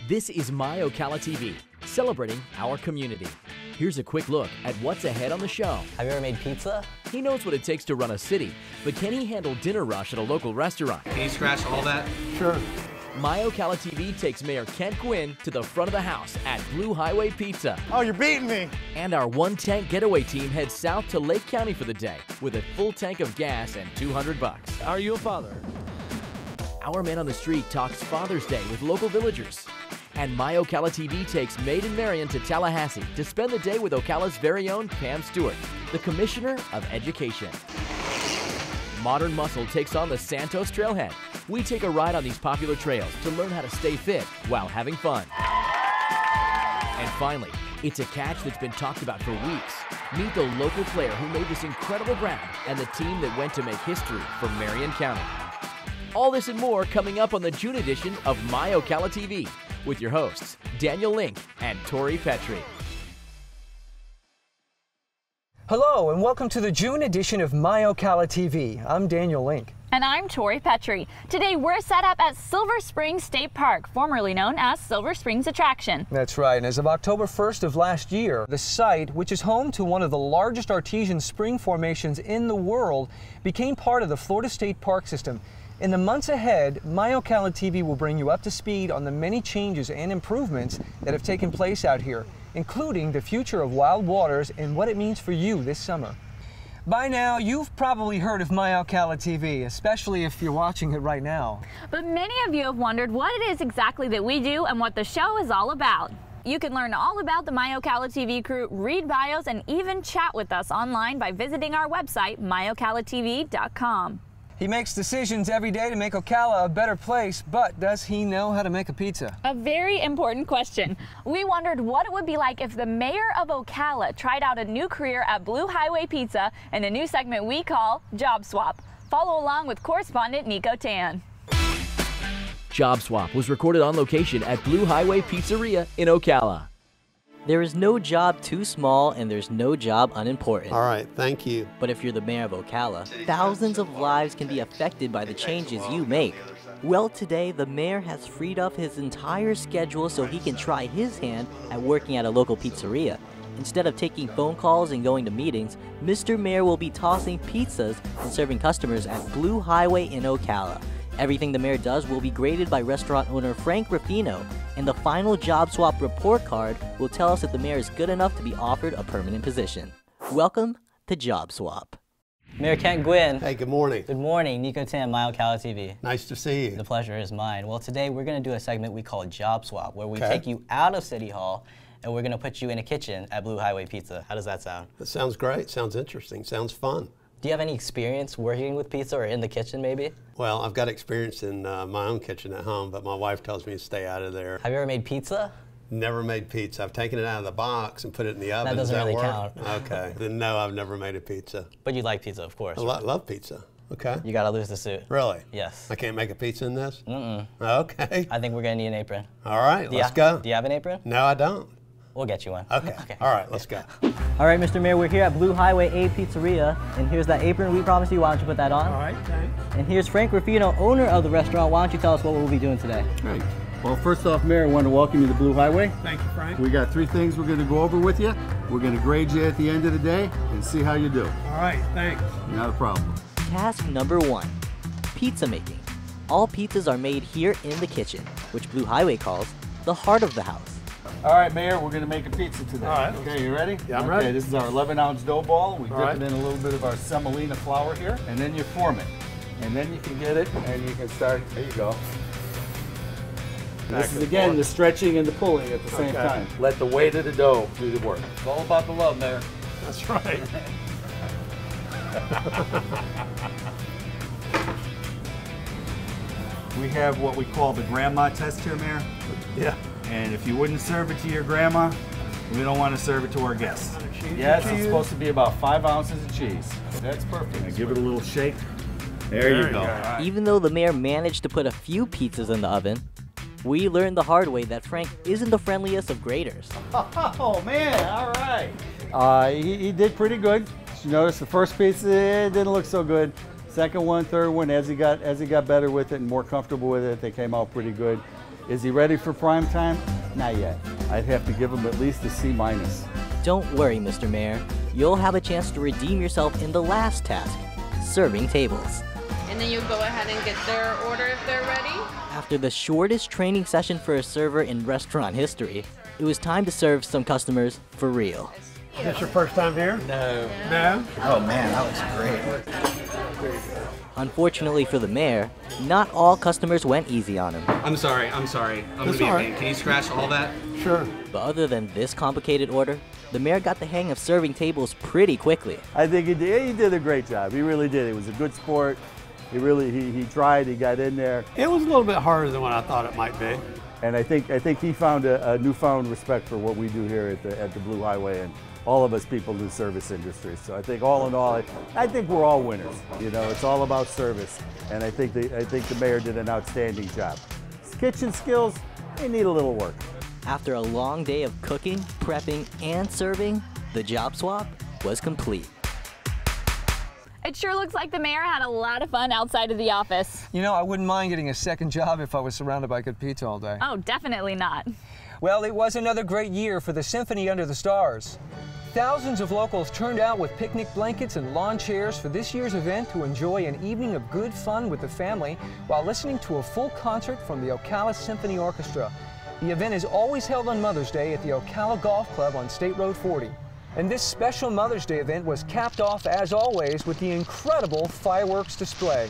This is MyOcalaTV, celebrating our community. Here's a quick look at what's ahead on the show. Have you ever made pizza? He knows what it takes to run a city, but can he handle dinner rush at a local restaurant? Can you scratch all that? Sure. MyOcalaTV takes Mayor Kent Gwynn to the front of the house at Blue Highway Pizza. Oh, you're beating me. And our one-tank getaway team heads south to Lake County for the day with a full tank of gas and $200. Are you a father? Our Man on the Street talks Father's Day with local villagers. And MyOcalaTV takes Maid and Marion to Tallahassee to spend the day with Ocala's very own Pam Stewart, the Commissioner of Education. Modern Muscle takes on the Santos Trailhead. We take a ride on these popular trails to learn how to stay fit while having fun. And finally, it's a catch that's been talked about for weeks. Meet the local player who made this incredible grab and the team that went to make history for Marion County. All this and more coming up on the June edition of MyOcalaTV with your hosts, Daniel Link and Tori Petrie. Hello and welcome to the June edition of MyOcalaTV. I'm Daniel Link. And I'm Tori Petrie. Today we're set up at Silver Springs State Park, formerly known as Silver Springs Attraction. That's right, and as of October 1st of last year, the site, which is home to one of the largest artesian spring formations in the world, became part of the Florida State Park system. In the months ahead, MyOcalaTV will bring you up to speed on the many changes and improvements that have taken place out here, including the future of wild waters and what it means for you this summer. By now, you've probably heard of MyOcalaTV, especially if you're watching it right now. But many of you have wondered what it is exactly that we do and what the show is all about. You can learn all about the MyOcalaTV crew, read bios, and even chat with us online by visiting our website, MyOcalaTV.com. He makes decisions every day to make Ocala a better place, but does he know how to make a pizza? A very important question. We wondered what it would be like if the mayor of Ocala tried out a new career at Blue Highway Pizza in a new segment we call Job Swap. Follow along with correspondent Nico Tan. Job Swap was recorded on location at Blue Highway Pizzeria in Ocala. There is no job too small and there's no job unimportant. All right, thank you. But if you're the mayor of Ocala, thousands of lives can be affected by the changes you make. Well, today the mayor has freed up his entire schedule so he can try his hand at working at a local pizzeria. Instead of taking phone calls and going to meetings, Mr. Mayor will be tossing pizzas and serving customers at Blue Highway in Ocala. Everything the mayor does will be graded by restaurant owner Frank Ruffino, and the final job swap report card will tell us if the mayor is good enough to be offered a permanent position. Welcome to Job Swap. Mayor Kent Gwynn. Hey, good morning. Good morning, Nico Tan, MyOcalaTV. Nice to see you. The pleasure is mine. Well, today we're going to do a segment we call Job Swap, where we take you out of City Hall and we're going to put you in a kitchen at Blue Highway Pizza. How does that sound? That sounds great. Sounds interesting. Sounds fun. Do you have any experience working with pizza or in the kitchen maybe? Well, I've got experience in my own kitchen at home, but my wife tells me to stay out of there. Have you ever made pizza? Never made pizza. I've taken it out of the box and put it in the oven. That doesn't really count. Okay. Then no, I've never made a pizza. But you like pizza, of course. I love pizza. Okay. You gotta lose the suit. Really? Yes. I can't make a pizza in this? Mm-mm. Okay. I think we're gonna need an apron. All right, let's go. Do you have an apron? No, I don't. We'll get you one. Okay. All right, let's go. All right, Mr. Mayor, we're here at Blue Highway A Pizzeria, and here's that apron we promised you. Why don't you put that on? All right, thanks. And here's Frank Ruffino, owner of the restaurant. Why don't you tell us what we'll be doing today? Great. Well, first off, Mayor, I want to welcome you to Blue Highway. Thank you, Frank. We got 3 things we're going to go over with you. We're going to grade you at the end of the day and see how you do. All right, thanks. Not a problem. Task number 1, pizza making. All pizzas are made here in the kitchen, which Blue Highway calls the heart of the house. All right, Mayor, we're going to make a pizza today. All right. Okay, you ready? Yeah, I'm ready. Okay, this is our 11-ounce dough ball. We dip right. it in a little bit of our semolina flour here, and then you form it. And then you can get it, and you can start, there you go. This is, again, the stretching and the pulling at the same time. Let the weight of the dough do the work. It's all about the love, Mayor. That's right. We have what we call the grandma test here, Mayor. Yeah. And if you wouldn't serve it to your grandma, we don't want to serve it to our guests. Yes, it's supposed to be about 5 ounces of cheese. That's perfect. Now give it a little shake. There you go. Even though the mayor managed to put a few pizzas in the oven, we learned the hard way that Frank isn't the friendliest of graders. Oh man, all right. He did pretty good. You notice the first pizza didn't look so good. Second one, third one, as he got better with it and more comfortable with it, they came out pretty good. Is he ready for prime time? Not yet. I'd have to give him at least a C-. Don't worry, Mr. Mayor. You'll have a chance to redeem yourself in the last task, serving tables. And then you go ahead and get their order if they're ready. After the shortest training session for a server in restaurant history, it was time to serve some customers for real. Is this your first time here? No. No? Oh man, that was great. Unfortunately for the mayor, not all customers went easy on him. I'm sorry. I'm gonna be a pain. Can you scratch all that? Sure. But other than this complicated order, the mayor got the hang of serving tables pretty quickly. I think he did a great job. He really did. He was a good sport. He tried, he got in there. It was a little bit harder than what I thought it might be. And I think he found a newfound respect for what we do here at the Blue Highway and all of us people in the service industry. So I think all in all, I think we're all winners. You know, it's all about service. And I think the mayor did an outstanding job. His kitchen skills, they need a little work. After a long day of cooking, prepping, and serving, the job swap was complete. It sure looks like the mayor had a lot of fun outside of the office. You know, I wouldn't mind getting a second job if I was surrounded by good pizza all day. Oh, definitely not. Well, it was another great year for the Symphony Under the Stars. Thousands of locals turned out with picnic blankets and lawn chairs for this year's event to enjoy an evening of good fun with the family while listening to a full concert from the Ocala Symphony Orchestra. The event is always held on Mother's Day at the Ocala Golf Club on State Road 40. And this special Mother's Day event was capped off, as always, with the incredible fireworks display.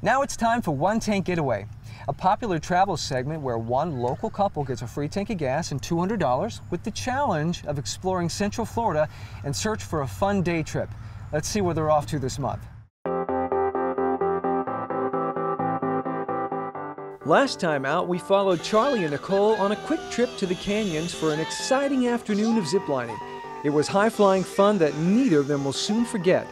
Now it's time for One Tank Getaway, a popular travel segment where one local couple gets a free tank of gas and $200 with the challenge of exploring Central Florida and search for a fun day trip. Let's see where they're off to this month. Last time out, we followed Charlie and Nicole on a quick trip to the canyons for an exciting afternoon of ziplining. It was high-flying fun that neither of them will soon forget.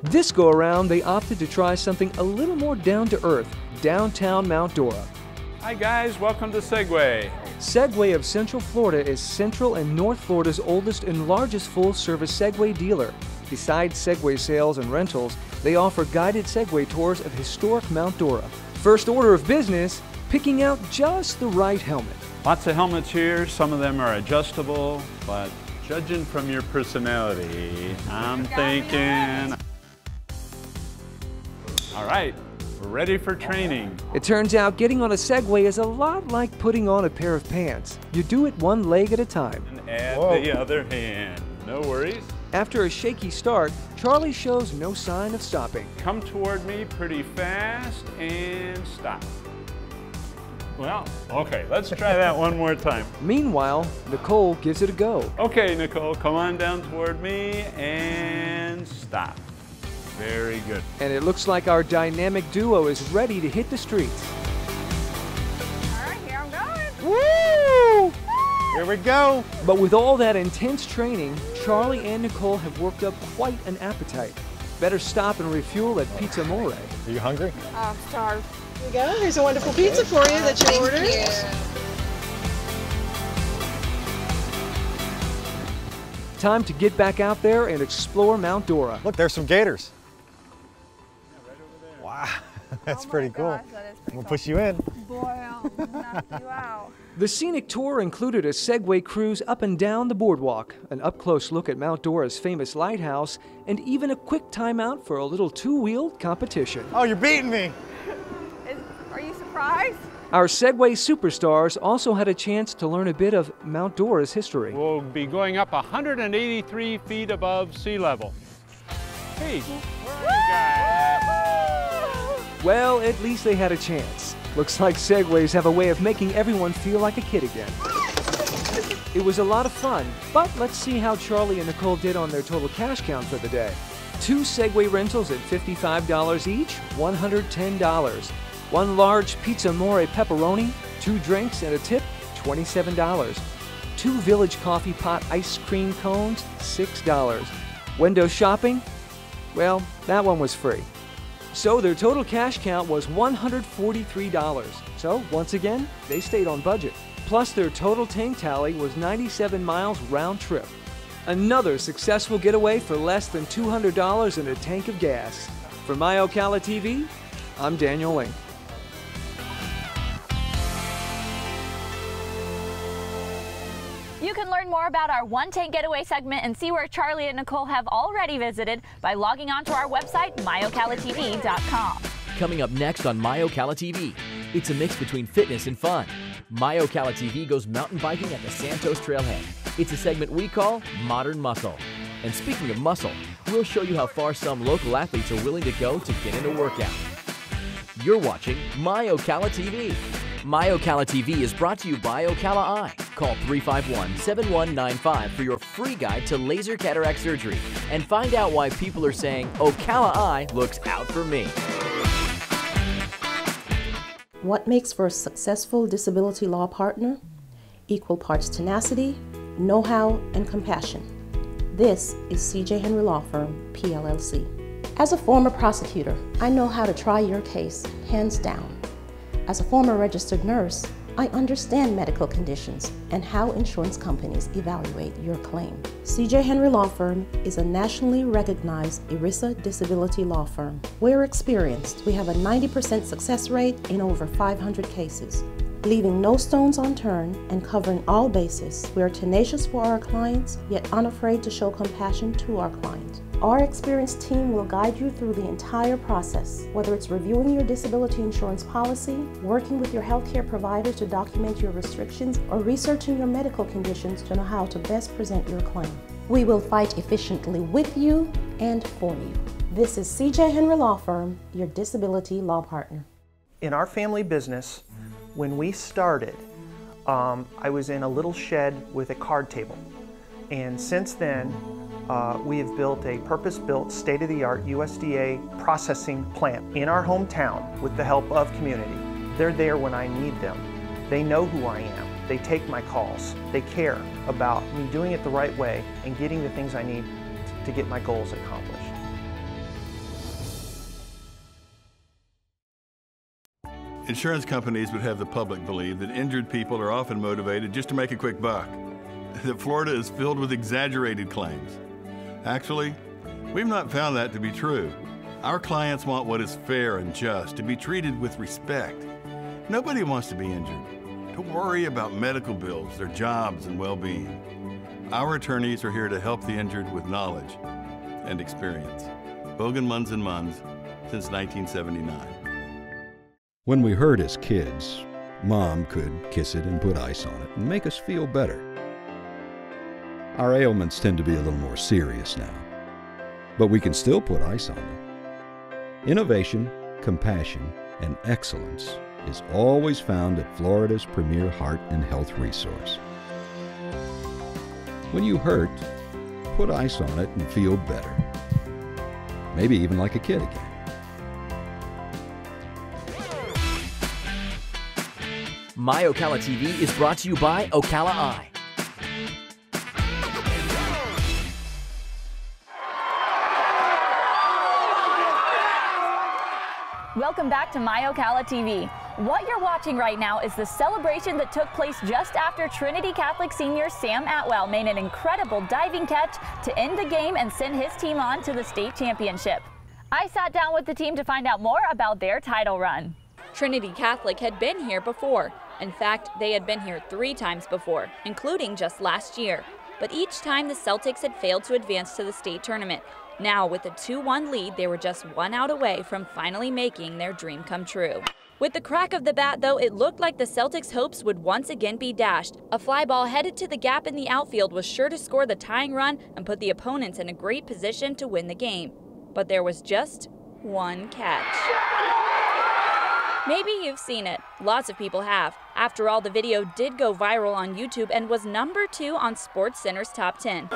This go-around, they opted to try something a little more down-to-earth, downtown Mount Dora. Hi guys, welcome to Segway. Segway of Central Florida is Central and North Florida's oldest and largest full-service Segway dealer. Besides Segway sales and rentals, they offer guided Segway tours of historic Mount Dora. First order of business, picking out just the right helmet. Lots of helmets here, some of them are adjustable, but judging from your personality, I'm thinking... All right, we're ready for training. It turns out getting on a Segway is a lot like putting on a pair of pants. You do it one leg at a time. And add the other hand, no worries. After a shaky start, Charlie shows no sign of stopping. Come toward me pretty fast and stop. Well, okay, let's try that one more time. Meanwhile, Nicole gives it a go. Okay, Nicole, come on down toward me and stop. Very good. And it looks like our dynamic duo is ready to hit the streets. All right, here I'm going. Woo! Here we go. But with all that intense training, Charlie and Nicole have worked up quite an appetite. Better stop and refuel at Pizza More. Are you hungry? I'm starved. Here you go. Here's a wonderful pizza for you that you ordered. Time to get back out there and explore Mount Dora. Look, there's some gators. Wow, that's pretty cool. Gosh, that is pretty We'll cool. push you in. Boy, I'll knock you out. The scenic tour included a Segway cruise up and down the boardwalk, an up-close look at Mount Dora's famous lighthouse, and even a quick timeout for a little two-wheeled competition. Oh, you're beating me. Are you surprised? Our Segway superstars also had a chance to learn a bit of Mount Dora's history. We'll be going up 183 feet above sea level. Hey, where are you guys? Well, at least they had a chance. Looks like Segways have a way of making everyone feel like a kid again. It was a lot of fun, but let's see how Charlie and Nicole did on their total cash count for the day. 2 Segway rentals at $55 each, $110. 1 large Pizza More pepperoni, 2 drinks and a tip, $27. 2 Village Coffee Pot ice cream cones, $6. Window shopping? Well, that one was free. So their total cash count was $143. So once again, they stayed on budget. Plus their total tank tally was 97 miles round trip. Another successful getaway for less than $200 and a tank of gas. For MyOcalaTV, I'm Daniel Link. You can learn more about our one-tank getaway segment and see where Charlie and Nicole have already visited by logging on to our website, MyOcalaTV.com. Coming up next on MyOcalaTV, it's a mix between fitness and fun. MyOcalaTV goes mountain biking at the Santos Trailhead. It's a segment we call Modern Muscle. And speaking of muscle, we'll show you how far some local athletes are willing to go to get in a workout. You're watching MyOcalaTV. MyOcalaTV is brought to you by Ocala Eye. Call 351-7195 for your free guide to laser cataract surgery and find out why people are saying Ocala Eye looks out for me. What makes for a successful disability law partner? Equal parts tenacity, know-how, and compassion. This is C.J. Henry Law Firm, PLLC. As a former prosecutor, I know how to try your case, hands down. As a former registered nurse, I understand medical conditions and how insurance companies evaluate your claim. C.J. Henry Law Firm is a nationally recognized ERISA disability law firm. We're experienced. We have a 90% success rate in over 500 cases. Leaving no stones unturned and covering all bases, we are tenacious for our clients, yet unafraid to show compassion to our clients. Our experienced team will guide you through the entire process, whether it's reviewing your disability insurance policy, working with your healthcare provider to document your restrictions, or researching your medical conditions to know how to best present your claim. We will fight efficiently with you and for you. This is C.J. Henry Law Firm, your disability law partner. In our family business, when we started, I was in a little shed with a card table. And since then, we have built a purpose-built, state-of-the-art USDA processing plant in our hometown with the help of community. They're there when I need them. They know who I am. They take my calls. They care about me doing it the right way and getting the things I need to get my goals accomplished. Insurance companies would have the public believe that injured people are often motivated just to make a quick buck, that Florida is filled with exaggerated claims. Actually, we've not found that to be true. Our clients want what is fair and just, to be treated with respect. Nobody wants to be injured, to worry about medical bills, their jobs, and well-being. Our attorneys are here to help the injured with knowledge and experience. Bogan Munz & Munz since 1979. When we hurt as kids, Mom could kiss it and put ice on it and make us feel better. Our ailments tend to be a little more serious now, but we can still put ice on them. Innovation, compassion, and excellence is always found at Florida's premier heart and health resource. When you hurt, put ice on it and feel better. Maybe even like a kid again. MyOcalaTV is brought to you by Ocala Eye. Welcome back to MyOcalaTV. What you're watching right now is the celebration that took place just after Trinity Catholic senior Sam Atwell made an incredible diving catch to end the game and send his team on to the state championship. I sat down with the team to find out more about their title run. Trinity Catholic had been here before. In fact, they had been here 3 times before, including just last year. But each time the Celtics had failed to advance to the state tournament. Now, with a 2-1 lead, they were just 1 out away from finally making their dream come true. With the crack of the bat, though, it looked like the Celtics' hopes would once again be dashed. A fly ball headed to the gap in the outfield was sure to score the tying run and put the opponents in a great position to win the game. But there was just one catch. Maybe you've seen it. Lots of people have. After all, the video did go viral on YouTube and was number 2 on SportsCenter's top 10.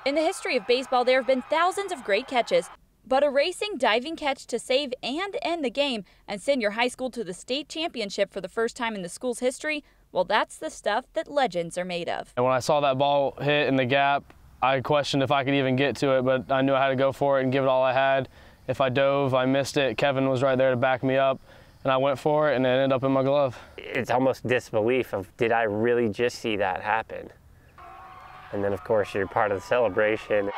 In the history of baseball, there have been thousands of great catches, but a racing diving catch to save and end the game and send your high school to the state championship for the first time in the school's history, well, that's the stuff that legends are made of. And when I saw that ball hit in the gap, I questioned if I could even get to it, but I knew I had to go for it and give it all I had. If I dove, I missed it. Kevin was right there to back me up, and I went for it, and it ended up in my glove. It's almost disbelief of, did I really just see that happen? And then, of course, you're part of the celebration.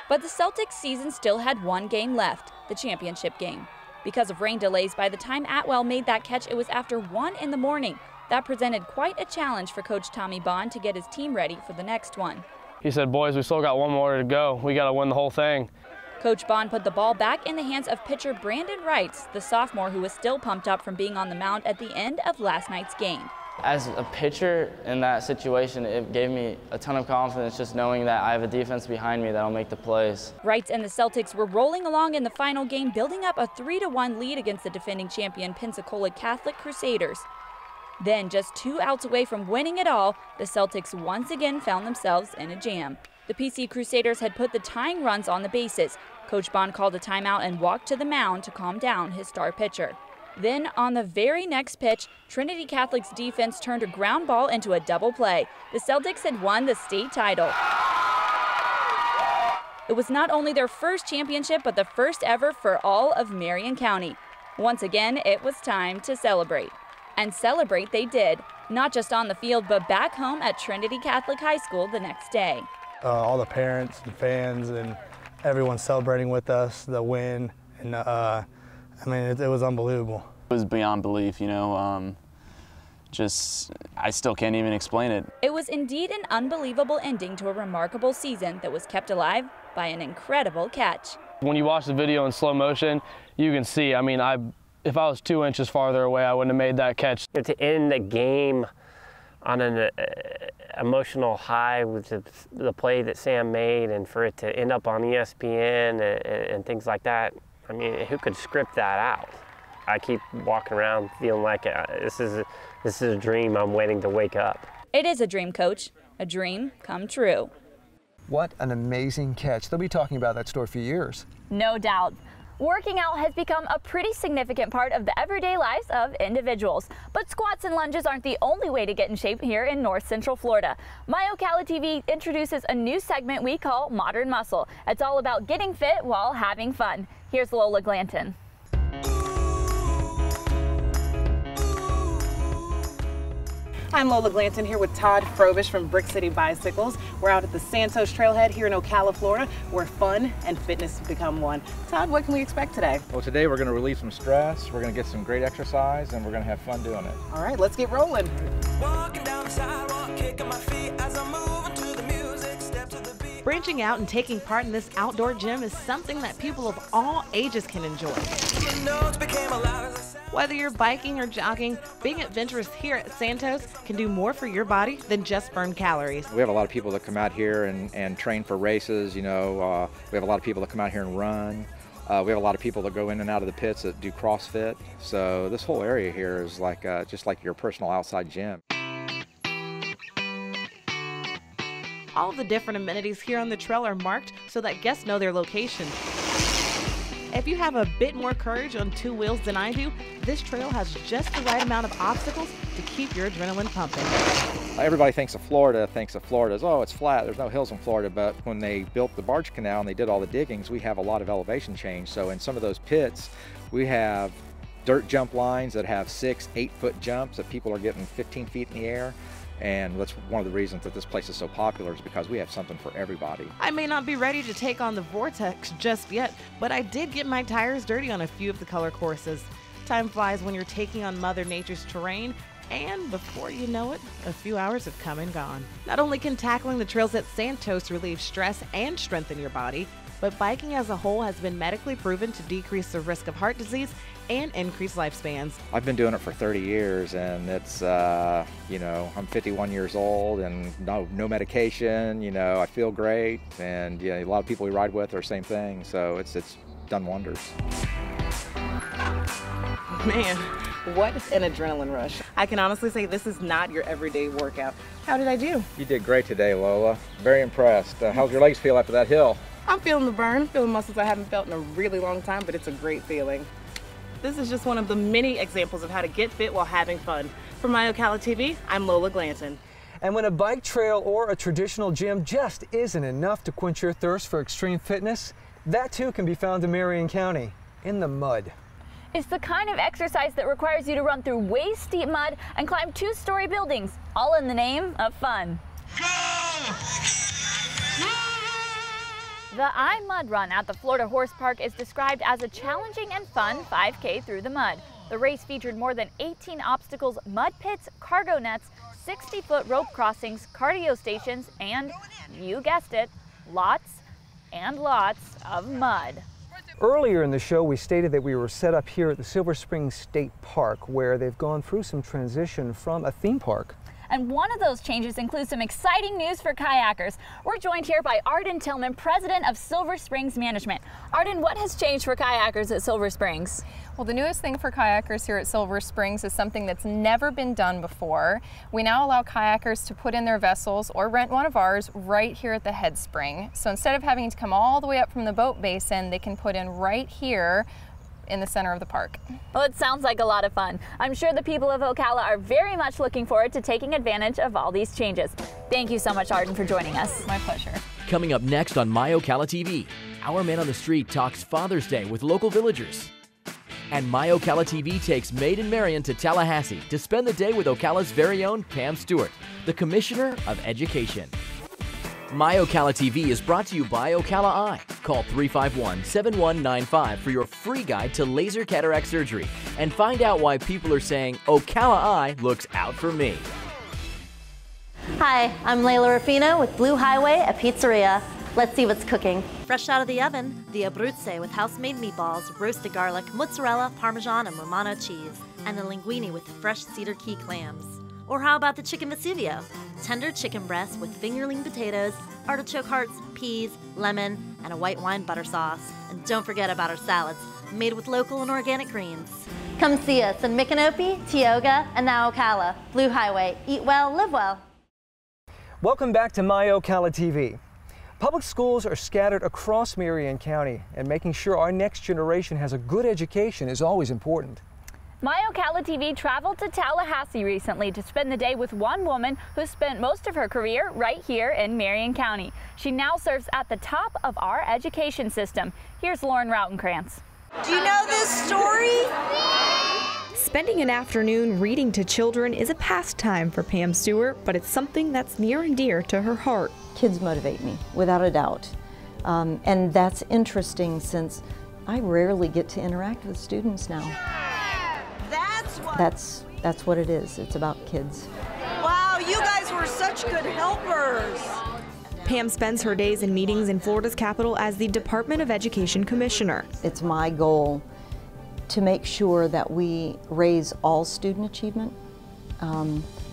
But the Celtics season still had one game left, the championship game. Because of rain delays, by the time Atwell made that catch, it was after 1 in the morning. That presented quite a challenge for Coach Tommy Bond to get his team ready for the next one. He said, boys, we still got one more to go. We got to win the whole thing. Coach Bond put the ball back in the hands of pitcher Brandon Wrights, the sophomore who was still pumped up from being on the mound at the end of last night's game. As a pitcher in that situation, it gave me a ton of confidence just knowing that I have a defense behind me that'll make the plays. Wrights and the Celtics were rolling along in the final game, building up a 3-1 lead against the defending champion Pensacola Catholic Crusaders. Then, just 2 outs away from winning it all, the Celtics once again found themselves in a jam. The PC Crusaders had put the tying runs on the bases. Coach Bond called a timeout and walked to the mound to calm down his star pitcher. Then, on the very next pitch, Trinity Catholic's defense turned a ground ball into a double play. The Celtics had won the state title. It was not only their first championship, but the first ever for all of Marion County. Once again, it was time to celebrate. And celebrate they did, not just on the field, but back home at Trinity Catholic High School the next day. All the parents, the fans, and everyone celebrating with us, the win, and I mean, it was unbelievable. It was beyond belief, you know, I still can't even explain it. It was indeed an unbelievable ending to a remarkable season that was kept alive by an incredible catch. When you watch the video in slow motion, you can see, I mean, if I was 2 inches farther away, I wouldn't have made that catch. To end the game on an emotional high with the play that Sam made, and for it to end up on ESPN and things like that, I mean, who could script that out? I keep walking around feeling like this is a dream. I'm waiting to wake up. It is a dream, Coach. A dream come true. What an amazing catch. They'll be talking about that story for years. No doubt. Working out has become a pretty significant part of the everyday lives of individuals. But squats and lunges aren't the only way to get in shape here in North Central Florida. MyOcalaTV introduces a new segment we call Modern Muscle. It's all about getting fit while having fun. Here's Lola Glanton. I'm Lola Glanton here with Todd Frobish from Brick City Bicycles. We're out at the Santos Trailhead here in Ocala, Florida, where fun and fitness become one. Todd, what can we expect today? Well, today we're going to relieve some stress, we're going to get some great exercise, and we're going to have fun doing it. All right, let's get rolling. Walking down the sidewalk, kicking my feet as I'm moving to the music, step to the beat. Branching out and taking part in this outdoor gym is something that people of all ages can enjoy. Whether you're biking or jogging, being adventurous here at Santos can do more for your body than just burn calories. We have a lot of people that come out here and train for races, you know. We have a lot of people that come out here and run. We have a lot of people that go in and out of the pits that do CrossFit. So this whole area here is like just like your personal outside gym. All of the different amenities here on the trail are marked so that guests know their location. If you have a bit more courage on 2 wheels than I do, this trail has just the right amount of obstacles to keep your adrenaline pumping. Everybody thinks of Florida as, oh, it's flat, there's no hills in Florida, but when they built the barge canal and they did all the diggings, we have a lot of elevation change. So in some of those pits, we have dirt jump lines that have 6-8 foot jumps that people are getting 15 feet in the air. And that's one of the reasons that this place is so popular, is because we have something for everybody. I may not be ready to take on the vortex just yet, but I did get my tires dirty on a few of the color courses. Time flies when you're taking on Mother Nature's terrain, and before you know it, a few hours have come and gone. Not only can tackling the trails at Santos relieve stress and strengthen your body, but biking as a whole has been medically proven to decrease the risk of heart disease and increase lifespans. I've been doing it for 30 years, and it's, you know, I'm 51 years old and no medication, you know, I feel great, and a lot of people we ride with are the same thing, so it's done wonders. Man, what an adrenaline rush. I can honestly say this is not your everyday workout. How did I do? You did great today, Lola. Very impressed. How's your legs feel after that hill? I'm feeling the burn, feeling muscles I haven't felt in a really long time, but it's a great feeling. This is just one of the many examples of how to get fit while having fun. For MyOcalaTV, I'm Lola Glanton. And when a bike trail or a traditional gym just isn't enough to quench your thirst for extreme fitness, that too can be found in Marion County, in the mud. It's the kind of exercise that requires you to run through waist-deep mud and climb 2-story buildings, all in the name of fun. The iMud Run at the Florida Horse Park is described as a challenging and fun 5K through the mud. The race featured more than 18 obstacles, mud pits, cargo nets, 60-foot rope crossings, cardio stations, and, you guessed it, lots and lots of mud. Earlier in the show, we stated that we were set up here at the Silver Springs State Park, where they've gone through some transition from a theme park. And one of those changes includes some exciting news for kayakers. We're joined here by Arden Tillman, president of Silver Springs Management. Arden, what has changed for kayakers at Silver Springs? Well, the newest thing for kayakers here at Silver Springs is something that's never been done before. We now allow kayakers to put in their vessels or rent one of ours right here at the head spring. So instead of having to come all the way up from the boat basin, they can put in right here in the center of the park. Well, it sounds like a lot of fun. I'm sure the people of Ocala are very much looking forward to taking advantage of all these changes. Thank you so much, Arden, for joining us. My pleasure. Coming up next on MyOcalaTV, our man on the street talks Father's Day with local villagers. And MyOcalaTV takes Maid and Marion to Tallahassee to spend the day with Ocala's very own Pam Stewart, the Commissioner of Education. MyOcalaTV is brought to you by Ocala Eye. Call 351-7195 for your free guide to laser cataract surgery and find out why people are saying Ocala Eye looks out for me. Hi, I'm Layla Rafino with Blue Highway, a pizzeria. Let's see what's cooking. Fresh out of the oven, the Abruzze with house-made meatballs, roasted garlic, mozzarella, parmesan, and Romano cheese, and a linguine with fresh cedar key clams. Or how about the chicken Vesuvio? Tender chicken breast with fingerling potatoes, artichoke hearts, peas, lemon, and a white wine butter sauce. And don't forget about our salads, made with local and organic greens. Come see us in Micanopy, Tioga, and now Ocala. Blue Highway. Eat well, live well. Welcome back to MyOcalaTV. Public schools are scattered across Marion County, and making sure our next generation has a good education is always important. MyOcalaTV traveled to Tallahassee recently to spend the day with one woman who spent most of her career right here in Marion County. She now serves at the top of our education system. Here's Lauren Rautenkrantz. Do you know this story? Spending an afternoon reading to children is a pastime for Pam Stewart, but it's something that's near and dear to her heart. Kids motivate me, without a doubt. And that's interesting since I rarely get to interact with students now. That's what it is. It's about kids. Wow, you guys were such good helpers. Pam spends her days in meetings in Florida's capital as the Department of Education Commissioner. It's my goal to make sure that we raise all student achievement,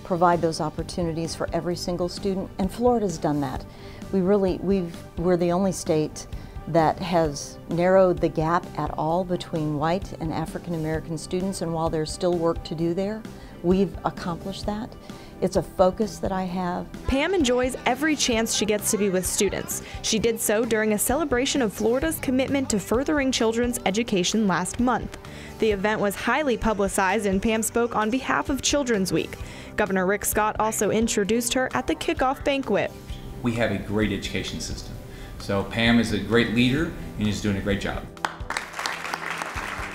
provide those opportunities for every single student, and Florida's done that. We're the only state that has narrowed the gap at all between white and African American students, and while there's still work to do there, we've accomplished that. It's a focus that I have. Pam enjoys every chance she gets to be with students. She did so during a celebration of Florida's commitment to furthering children's education last month. The event was highly publicized, and Pam spoke on behalf of Children's Week. Governor Rick Scott also introduced her at the kickoff banquet. We have a great education system. So Pam is a great leader and is doing a great job.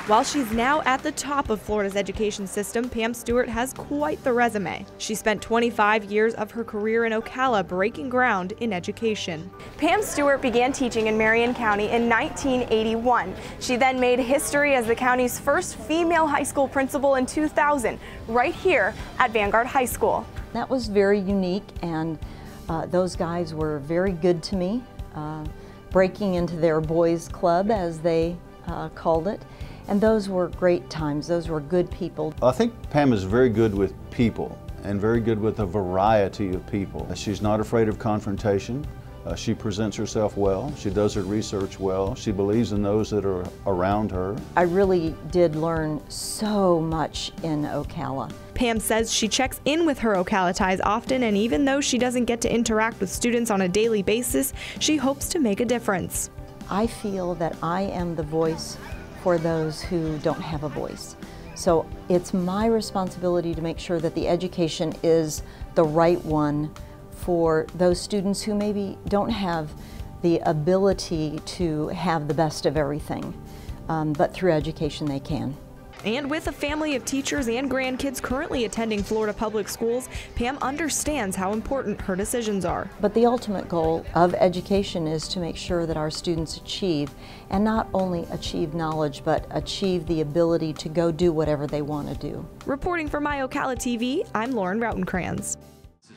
While she's now at the top of Florida's education system, Pam Stewart has quite the resume. She spent 25 years of her career in Ocala breaking ground in education. Pam Stewart began teaching in Marion County in 1981. She then made history as the county's first female high school principal in 2000, right here at Vanguard High School. That was very unique, and those guys were very good to me, breaking into their boys' club, as they called it. And those were great times. Those were good people. I think Pam is very good with people and very good with a variety of people. She's not afraid of confrontation. She presents herself well. She does her research well. She believes in those that are around her. I really did learn so much in Ocala. Pam says she checks in with her Ocala ties often, and even though she doesn't get to interact with students on a daily basis, she hopes to make a difference. I feel that I am the voice for those who don't have a voice. So it's my responsibility to make sure that the education is the right one for those students who maybe don't have the ability to have the best of everything, but through education they can. And with a family of teachers and grandkids currently attending Florida public schools, Pam understands how important her decisions are. But the ultimate goal of education is to make sure that our students achieve, and not only achieve knowledge, but achieve the ability to go do whatever they want to do. Reporting for MyOcalaTV, I'm Lauren Rautenkranz.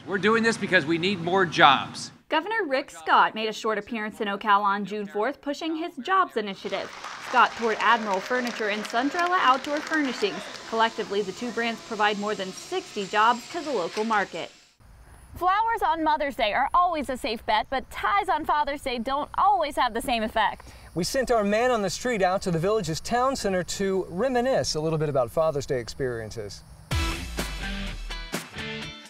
We're doing this because we need more jobs. Governor Rick Scott made a short appearance in Ocala on June 4th, pushing his jobs initiative. Scott toured Admiral Furniture and Sundrella Outdoor Furnishings. Collectively, the two brands provide more than 60 jobs to the local market. Flowers on Mother's Day are always a safe bet, but ties on Father's Day don't always have the same effect. We sent our man on the street out to the village's town center to reminisce a little bit about Father's Day experiences.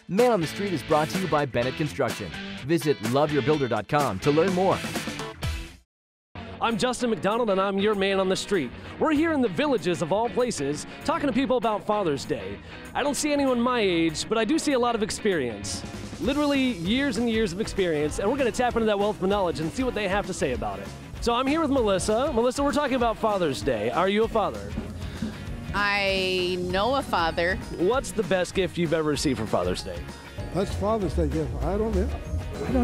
Man on the Street is brought to you by Bennett Construction. Visit loveyourbuilder.com to learn more. I'm Justin McDonald and I'm your man on the street. We're here in the Villages of all places talking to people about Father's Day. I don't see anyone my age, but I do see a lot of experience. Literally years and years of experience, and we're going to tap into that wealth of knowledge and see what they have to say about it. So I'm here with Melissa. Melissa, we're talking about Father's Day. Are you a father? I know a father. What's the best gift you've ever received for Father's Day? That's Father's Day gift. I don't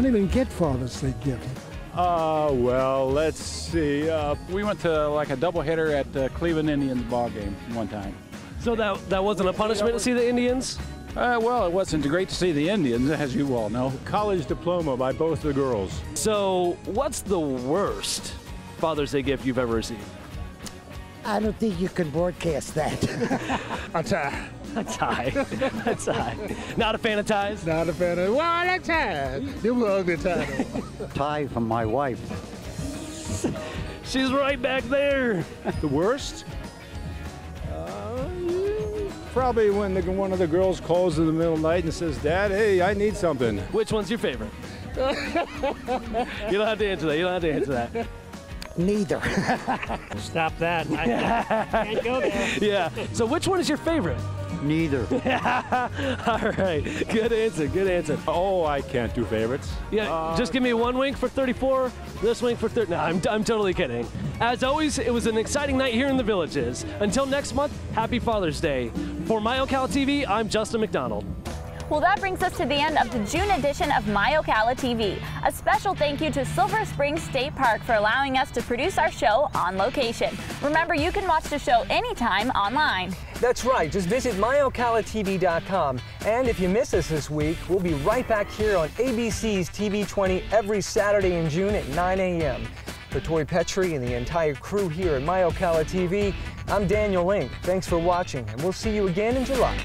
even get Father's Day gift. Well, let's see. We went to like a doubleheader at the Cleveland Indians ball game one time. So that wasn't a punishment to see the Indians? Well, it wasn't great to see the Indians, as you all know. College diploma by both the girls. So what's the worst Father's Day gift you've ever received? I don't think you can broadcast that. A tie. A tie. A tie. Not a fan of ties? Not a fan of, well, a tie. They were ugly tie. Tie from my wife. She's right back there. The worst? Probably when one of the girls calls in the middle of the night and says, Dad, hey, I need something. Which one's your favorite? You don't have to answer that. You don't have to answer that. Neither. Stop that. I can't go there. Yeah. So which one is your favorite? Neither. All right. Good answer. Good answer. Oh, I can't do favorites. Yeah. Just give me one wink for 34. This wink for 30. No, I'm totally kidding. As always, it was an exciting night here in the Villages. Until next month, happy Father's Day. For MyOcalaTV, I'm Justin McDonald. Well, that brings us to the end of the June edition of MyOcalaTV. A special thank you to Silver Springs State Park for allowing us to produce our show on location. Remember, you can watch the show anytime online. That's right. Just visit MyOcalaTV.com. And if you miss us this week, we'll be right back here on ABC's TV 20 every Saturday in June at 9 a.m. For Tori Petrie and the entire crew here at MyOcalaTV, I'm Daniel Link. Thanks for watching, and we'll see you again in July.